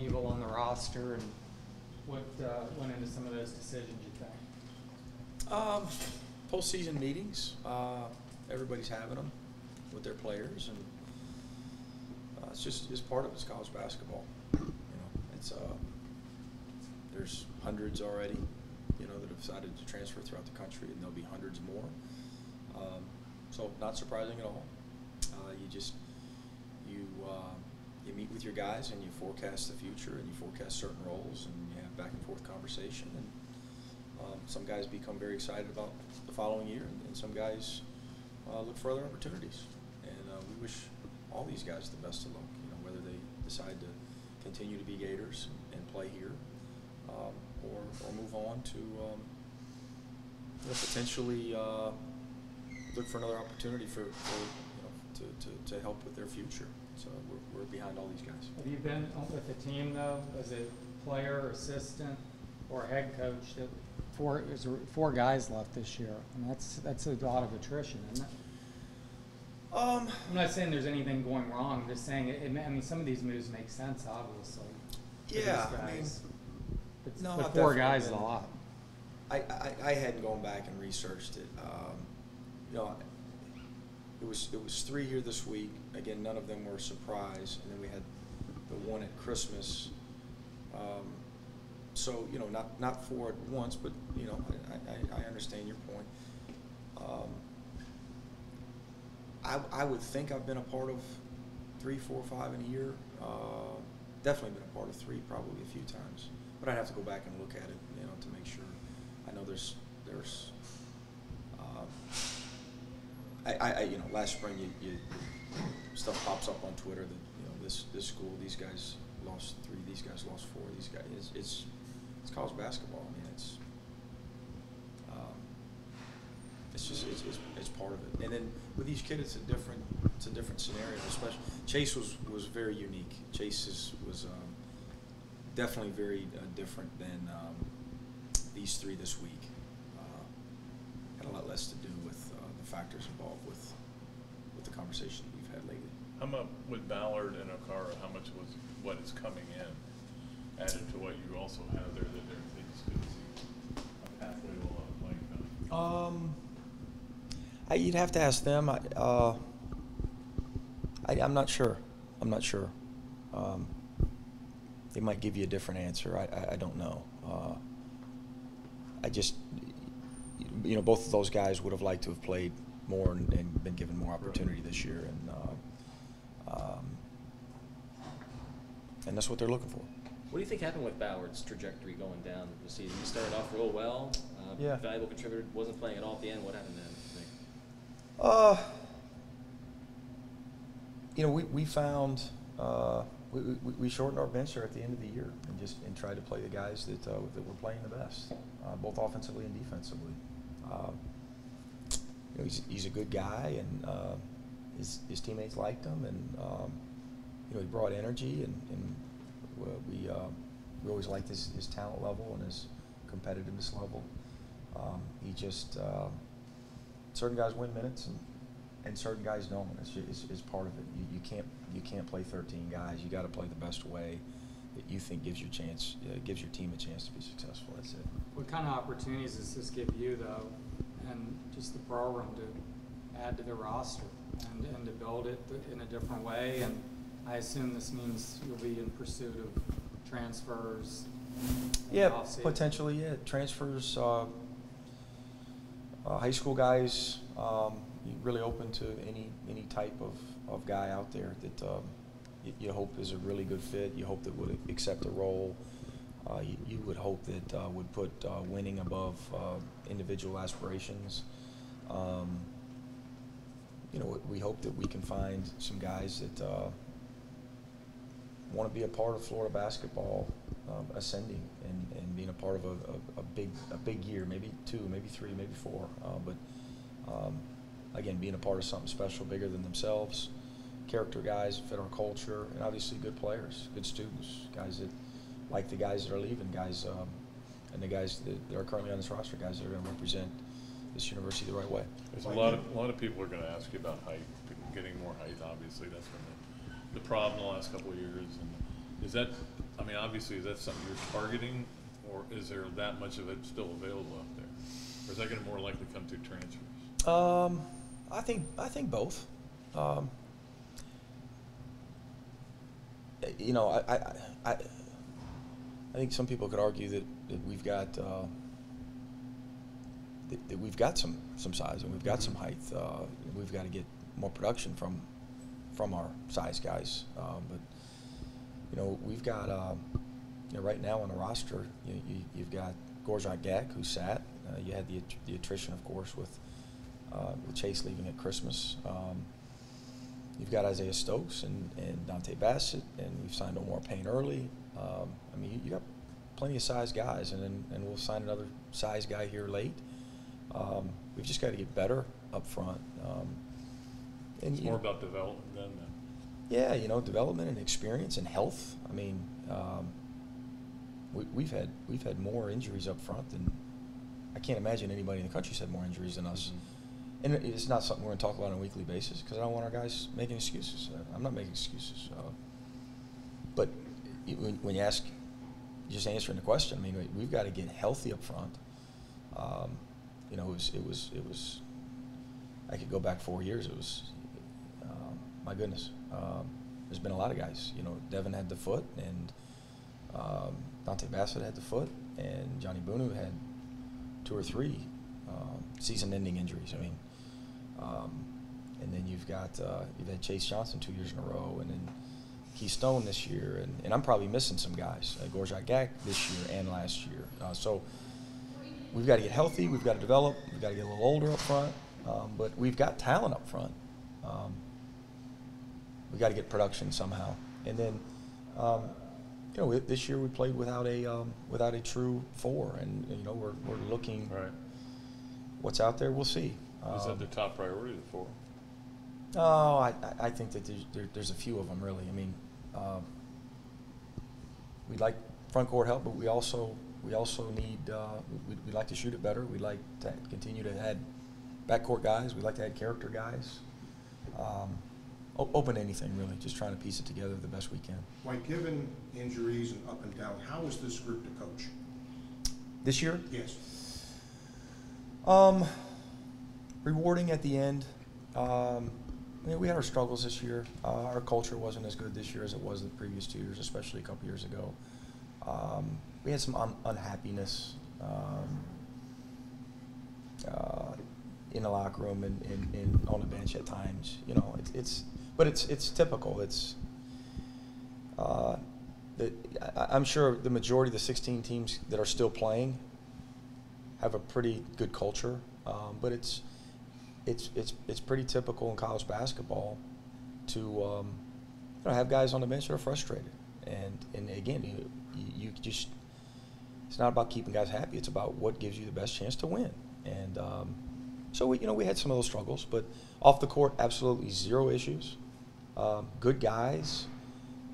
upheaval on the roster, and what went into some of those decisions, you think? Postseason meetings. Everybody's having them with their players, and it's part of college basketball. It's there's hundreds already, that have decided to transfer throughout the country, and there'll be hundreds more. So not surprising at all. You meet with your guys and you forecast the future and you forecast certain roles and you have back and forth conversation, and some guys become very excited about the following year, and some guys look for other opportunities. And we wish all these guys the best of luck. Whether they decide to continue to be Gators and play here, or move on to potentially look for another opportunity to help with their future. So we're behind all these guys. Have you been with the team though, as a player, assistant, or head coach? That there's 4 guys left this year, and that's a lot of attrition, isn't it? I'm not saying there's anything going wrong. I'm just saying some of these moves make sense, obviously. Yeah, but 4 guys is a lot. I hadn't gone back and researched it. It was 3 here this week. Again, none of them were a surprise, and then we had the one at Christmas. So not 4 at once, but I understand your point. I would think I've been a part of 3, 4, 5 in a year. Definitely been a part of 3, probably a few times. But I'd have to go back and look at it, to make sure. I know there's last spring you stuff pops up on Twitter that this school, these guys lost 3, these guys lost 4, these guys it's college basketball. It's part of it. And then with each kid, it's a different scenario. Especially Chase was very unique. Chase was definitely very different than these 3 this week. Had a lot less to do with the factors involved with the conversation that we've had lately. How much with Ballard and Okara? How much was what is coming in added to what you also have there that they just couldn't see a pathway to a lot of playing time? You'd have to ask them. I'm not sure. They might give you a different answer. I don't know. Both of those guys would have liked to have played more and been given more opportunity this year, and that's what they're looking for. What do you think happened with Ballard's trajectory going down the season? He started off real well. Yeah. Valuable contributor, wasn't playing at all at the end. What happened then? We found we shortened our bench there at the end of the year and tried to play the guys that were playing the best, both offensively and defensively. He's a good guy, and his teammates liked him, and he brought energy, and we always liked his talent level and his competitiveness level. He just certain guys win minutes and certain guys don't. It's part of it. You can't play 13 guys. You got to play the best way that you think gives your team a chance to be successful. That's it. What kind of opportunities does this give you, though, and just the program to add to the roster and to build it in a different way? And I assume this means you'll be in pursuit of transfers. Yeah, potentially. Yeah, transfers. High school guys, really open to any type of guy out there that you hope is a really good fit. You hope that would accept the role. You would hope that would put winning above individual aspirations. We hope that we can find some guys that want to be a part of Florida basketball ascending and being a part of a big year, maybe 2, maybe 3, maybe 4. But again, being a part of something special, bigger than themselves. Character guys, fit our culture, and obviously good players, good students, guys that like the guys that are leaving, guys, and the guys that are currently on this roster, guys that are going to represent this university the right way. There's a lot of people are going to ask you about height, getting more height. Obviously, that's been the problem the last couple of years. And is that I mean, obviously, is that something you're targeting, or is there that much of it still available out there? Or is that going to more likely come through transfers? I think both. You know, I think some people could argue that we've got that we've got some size and we've got some height. We've got to get more production from our size guys. But you know, we've got you know, right now on the roster, you've got Gak, who sat. You had the attrition, of course, with Chase leaving at Christmas. You've got Isaiah Stokes and Dante Bassett, and we've signed Omar Payne early. I mean, you got plenty of size guys, and we'll sign another size guy here late. We've just got to get better up front. And It's more about development then. Yeah, you know, development and experience and health. I mean, we've had more injuries up front than I can't imagine anybody in the country's had more injuries than us. And it's not something we're going to talk about on a weekly basis because I don't want our guys making excuses. I'm not making excuses. But when you ask, just answering the question, I mean, we've got to get healthy up front. You know, it was. I could go back 4 years. It was, my goodness. There's been a lot of guys. You know, Devin had the foot, and Dante Bassett had the foot, and Johnny Bunu had 2 or 3 season-ending injuries. I mean, and then you've had Chase Johnson 2 years in a row, and then Keith Stone this year, and I'm probably missing some guys. Gak this year and last year. So we've got to get healthy. We've got to develop. We've got to get a little older up front. But we've got talent up front. We've got to get production somehow. And then, you know, this year we played without a true 4, and you know we're looking. Right. What's out there, we'll see. Is that the top priority, the 4? Oh, I think that there's a few of them really. I mean, we like front court help, but we also need we'd like to shoot it better. We'd like to continue to add backcourt guys. We'd like to add character guys. Open to anything really. Just trying to piece it together the best we can. Mike, given injuries and up and down, how is this group to coach? This year? Yes. Rewarding at the end. I mean, we had our struggles this year. Our culture wasn't as good this year as it was the previous 2 years, especially a couple years ago. We had some unhappiness in the locker room and on the bench at times. You know, but it's typical. I'm sure the majority of the 16 teams that are still playing have a pretty good culture, but it's pretty typical in college basketball to you know, have guys on the bench that are frustrated, and again, you just, it's not about keeping guys happy. It's about what gives you the best chance to win, and so we had some of those struggles, but off the court, absolutely zero issues, good guys,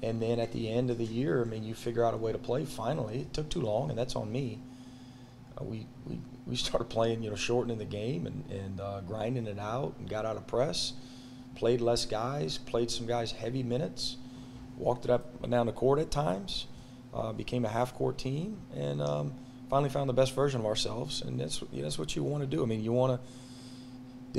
and then at the end of the year, I mean, you figure out a way to play. Finally, it took too long, and that's on me. We started playing, you know, shortening the game and grinding it out, and got out of press, played less guys, played some guys heavy minutes, walked it up and down the court at times, became a half-court team, and finally found the best version of ourselves. And that's what you want to do. I mean, you want to.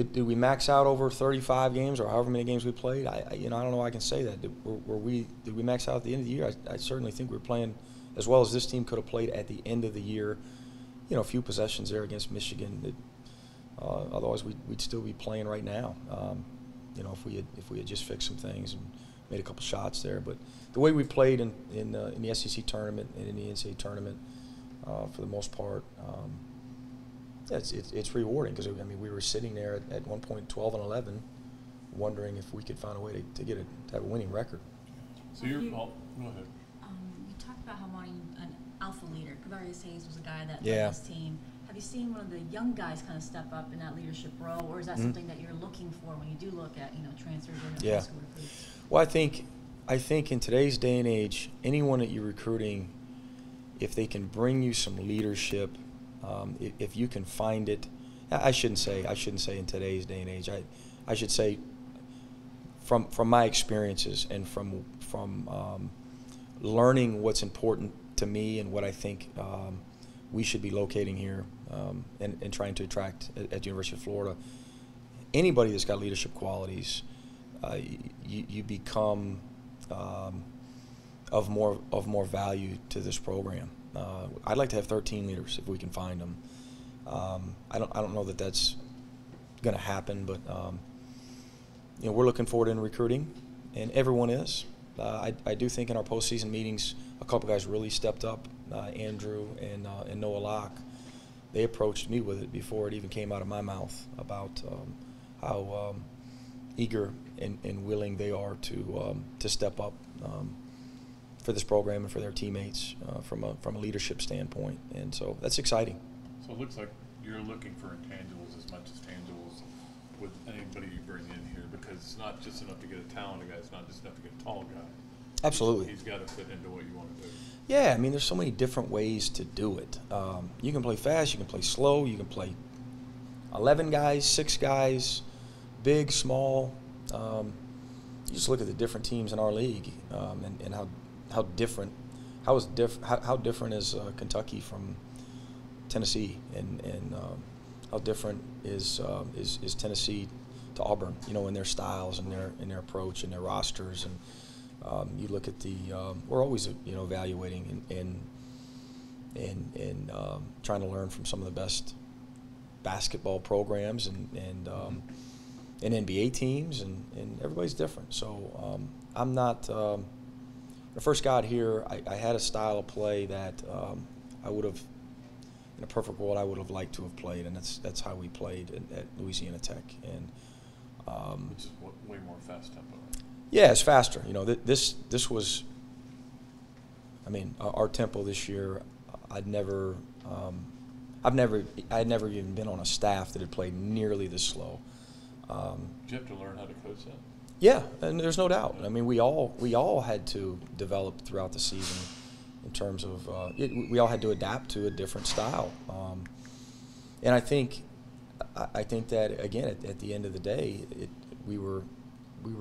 Did we max out over 35 games or however many games we played? I don't know. I can say that. Did we max out at the end of the year? I certainly think we were playing as well as this team could have played at the end of the year. You know, a few possessions there against Michigan. That, otherwise, we'd still be playing right now. You know, if we had just fixed some things and made a couple shots there. But the way we played in the SEC tournament and in the NCAA tournament, for the most part, it's rewarding because I mean we were sitting there at one point 12-11, wondering if we could find a way to have a winning record. So you're go ahead. You talked about how wanting an alpha leader. Kavarius Hayes was a guy that Yeah. led this team. Have you seen one of the young guys kind of step up in that leadership role, or is that something that you're looking for when you do look at transfers or Yeah. high school recruits? Well, I think in today's day and age, anyone that you're recruiting, if they can bring you some leadership, if you can find it, I shouldn't say in today's day and age. I should say from my experiences and from learning what's important to me and what I think we should be locating here, and trying to attract at the University of Florida. Anybody that's got leadership qualities, you become of more value to this program. I'd like to have 13 leaders if we can find them. I don't know that that's going to happen, but we're looking forward in recruiting, and everyone is. I do think in our postseason meetings, a couple guys really stepped up. Andrew and Noah Locke, they approached me with it before it even came out of my mouth about how eager and willing they are to step up for this program and for their teammates from a leadership standpoint, and so that's exciting. So it looks like you're looking for intangibles as much as tangibles with anybody you bring in here, because it's not just enough to get a talented guy, it's not just enough to get a tall guy. Absolutely. He's got to fit into what you want to do. Yeah, I mean, there's so many different ways to do it. You can play fast, you can play slow, you can play 11 guys, 6 guys, big, small. You just look at the different teams in our league, and how different is Kentucky from Tennessee, and how different is Tennessee to Auburn, in their styles and their approach and their rosters. And you look at we're always evaluating and trying to learn from some of the best basketball programs and NBA teams, and everybody's different. So I'm not. The first got here, I had a style of play that I would have, in a perfect world, I would have liked to have played, and that's how we played at Louisiana Tech. And which is way more fast tempo. Yeah, it's faster. This was. I mean, our tempo this year. I had never even been on a staff that had played nearly this slow. Did you have to learn how to coach that? Yeah, and there's no doubt. I mean, we all had to develop throughout the season in terms of we all had to adapt to a different style, and I think that again at the end of the day, we were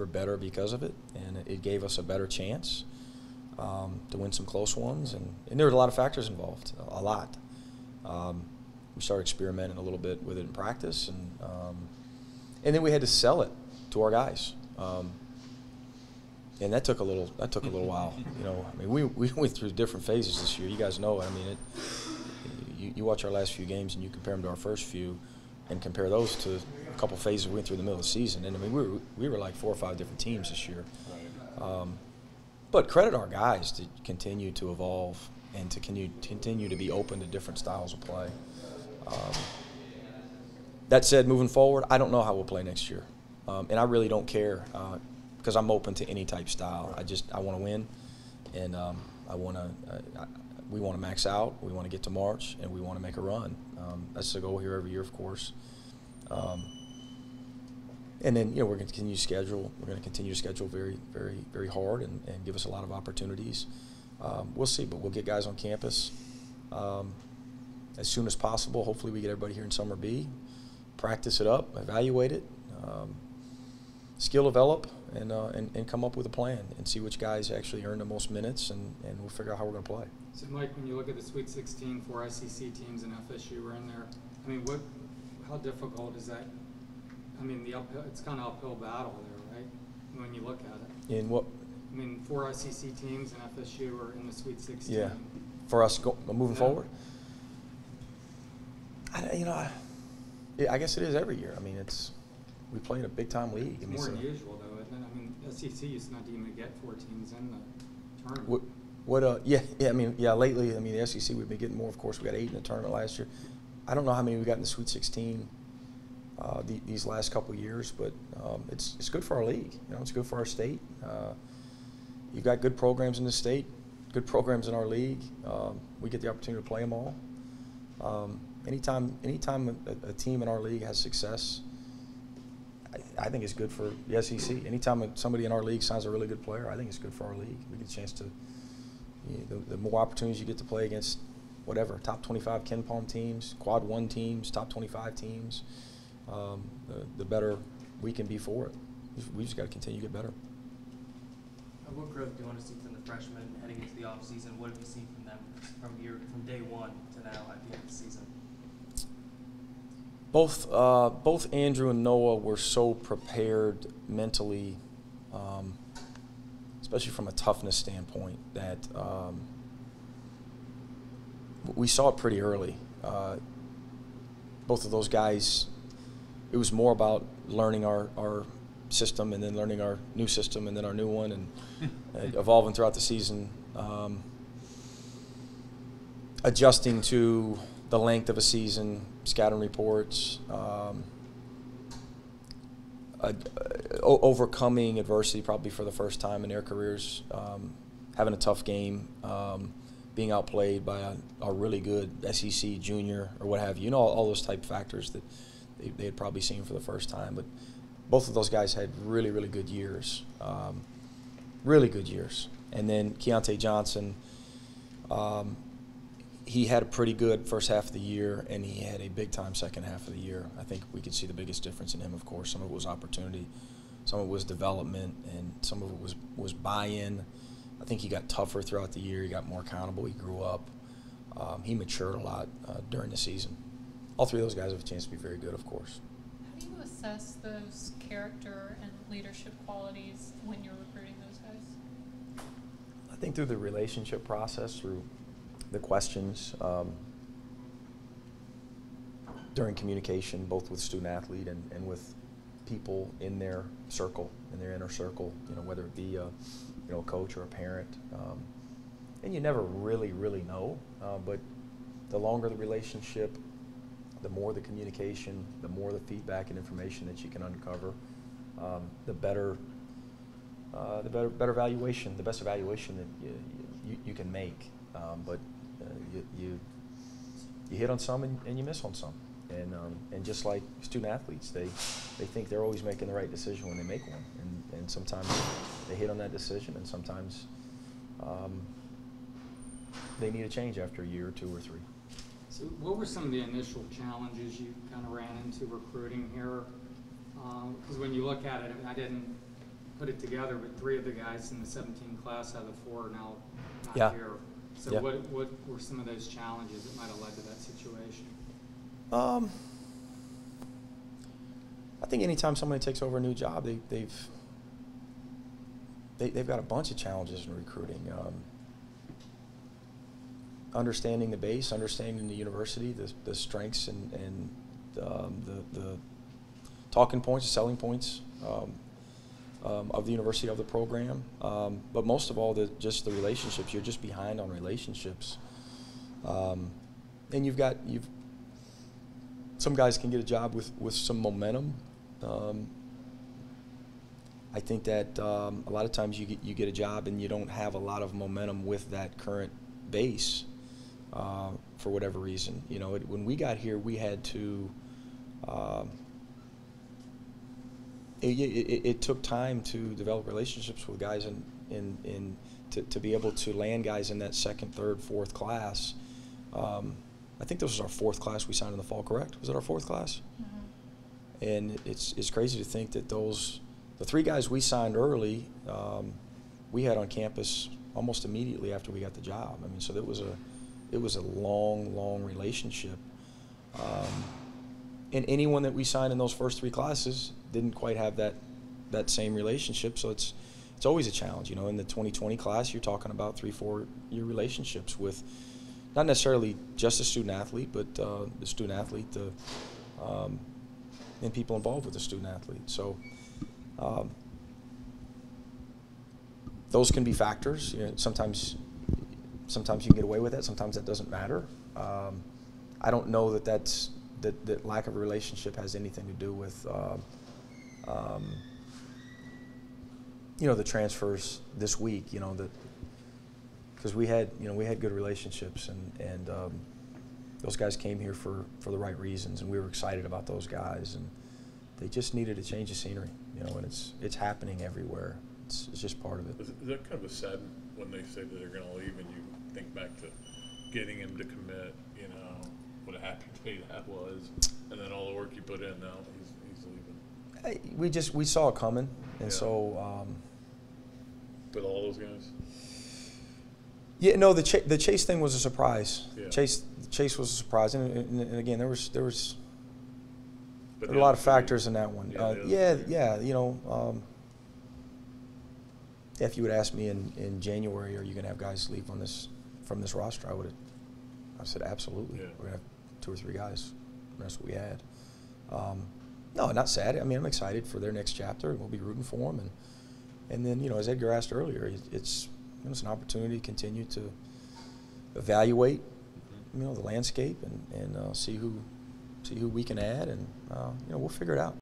better because of it, and it gave us a better chance to win some close ones, and there were a lot of factors involved, a lot. We started experimenting a little bit with it in practice, and then we had to sell it to our guys. And that took a little while. I mean, we went through different phases this year. You guys know it. I mean, you watch our last few games and you compare them to our first few, and compare those to a couple phases we went through in the middle of the season. And I mean, we were like 4 or 5 different teams this year. But credit our guys to continue to evolve and to continue to be open to different styles of play. That said, moving forward, I don't know how we'll play next year. And I really don't care because I'm open to any type style. I want to win, and we want to max out. We want to get to March, and we want to make a run. That's the goal here every year, of course. And then we're going to continue to schedule. We're going to continue to schedule very, very, very hard and give us a lot of opportunities. We'll see, but we'll get guys on campus as soon as possible. Hopefully, we get everybody here in Summer B. Practice it up, evaluate it. Skill develop, and come up with a plan and see which guys actually earn the most minutes, and we'll figure out how we're going to play. So, Mike, when you look at the Sweet 16, 4 SEC teams and FSU were in there, I mean, how difficult is that? I mean, it's kind of uphill battle there, right, when you look at it? In what? I mean, 4 SEC teams and FSU are in the Sweet 16. Yeah. For us moving forward? I guess it is every year. I mean, we play in a big-time league. It's more than usual, though, isn't it? I mean, SEC used not to even get 4 teams in the tournament. Lately, I mean, the SEC, we've been getting more. Of course, we got 8 in the tournament last year. I don't know how many we got in the Sweet 16 these last couple of years, but it's good for our league. It's good for our state. You've got good programs in the state, good programs in our league. We get the opportunity to play them all. Anytime a team in our league has success, I think it's good for the SEC. Anytime somebody in our league signs a really good player, I think it's good for our league. We get a chance to, the more opportunities you get to play against whatever, top 25 Ken Palm teams, quad 1 teams, top 25 teams, the better we can be for it. We just got to continue to get better. What growth do you want to see from the freshmen heading into the offseason? What have you seen from them from day one to now at the end of the season? Both Andrew and Noah were so prepared mentally, especially from a toughness standpoint, that we saw it pretty early. Both of those guys, it was more about learning our system and then learning our new system and then our new one and evolving throughout the season, adjusting to the length of a season, scouting reports, overcoming adversity probably for the first time in their careers, having a tough game, being outplayed by a really good SEC junior or what have you. You know, all those type of factors that they had probably seen for the first time. But both of those guys had really, really good years, really good years. And then Kiante Johnson, he had a pretty good first half of the year, and he had a big-time second half of the year. I think we could see the biggest difference in him, of course. Some of it was opportunity, some of it was development, and some of it was buy-in. I think he got tougher throughout the year. He got more accountable. He grew up. He matured a lot during the season. All three of those guys have a chance to be very good, of course. How do you assess those character and leadership qualities when you're recruiting those guys? I think through the relationship process, through the questions, during communication, both with student athlete and with people in their circle, in their inner circle, you know, whether it be a coach or a parent. And you never really know, but the longer the relationship, the more the communication, the more the feedback and information that you can uncover, the better evaluation, the best evaluation that you can make. But you hit on some and you miss on some, and just like student athletes, they think they're always making the right decision when they make one, and sometimes they hit on that decision, and sometimes they need a change after a year or two or three. So what were some of the initial challenges you kind of ran into recruiting here? Because when you look at it, I didn't put it together, but 3 of the guys in the 17 class out of the 4 are now not here. So yeah. What were some of those challenges that might have led to that situation? I think anytime somebody takes over a new job, they've got a bunch of challenges in recruiting. Understanding the base, understanding the university, the strengths and the talking points, the selling points of the university, of the program, but most of all, just the relationships. You're just behind on relationships, and you've some guys can get a job with some momentum. I think that a lot of times you get a job and you don't have a lot of momentum with that current base for whatever reason. You know, when we got here, we had to. It took time to develop relationships with guys and to be able to land guys in that second, third, fourth class. I think this was our 4th class we signed in the fall, correct? Was it our 4th class? Mm-hmm. And it's crazy to think that the 3 guys we signed early, we had on campus almost immediately after we got the job. I mean, so it was a long relationship. And anyone that we signed in those first 3 classes didn't quite have that same relationship. So it's always a challenge. You know, in the 2020 class, you're talking about 3-4 year relationships with not necessarily just a student athlete, but the student athlete, and people involved with the student athlete. So those can be factors. You know, sometimes you can get away with it. Sometimes that doesn't matter. I don't know that lack of a relationship has anything to do with the transfers this week. You know, because we had good relationships, and those guys came here for the right reasons, and we were excited about those guys, and they just needed a change of scenery. You know, and it's happening everywhere. It's just part of it. Is that kind of a sad when they say that they're going to leave, and you think back to getting him to commit? You know, what a happy day that was, and then all the work you put in. Now he's leaving. We saw it coming, and so with all those guys? Yeah, no, the Chase thing was a surprise. Yeah. Chase was a surprise, and again, there were But a the lot other of factors in that one. Yeah, the other three. You know, if you would ask me in January, are you going to have guys leave from this roster? I said absolutely. Yeah. We're going to have 2 or 3 guys. And that's what we had. No, not sad. I mean, I'm excited for their next chapter, and we'll be rooting for them. And then, you know, as Edgar asked earlier, it's an opportunity to continue to evaluate, you know, the landscape and see who we can add, and you know, we'll figure it out.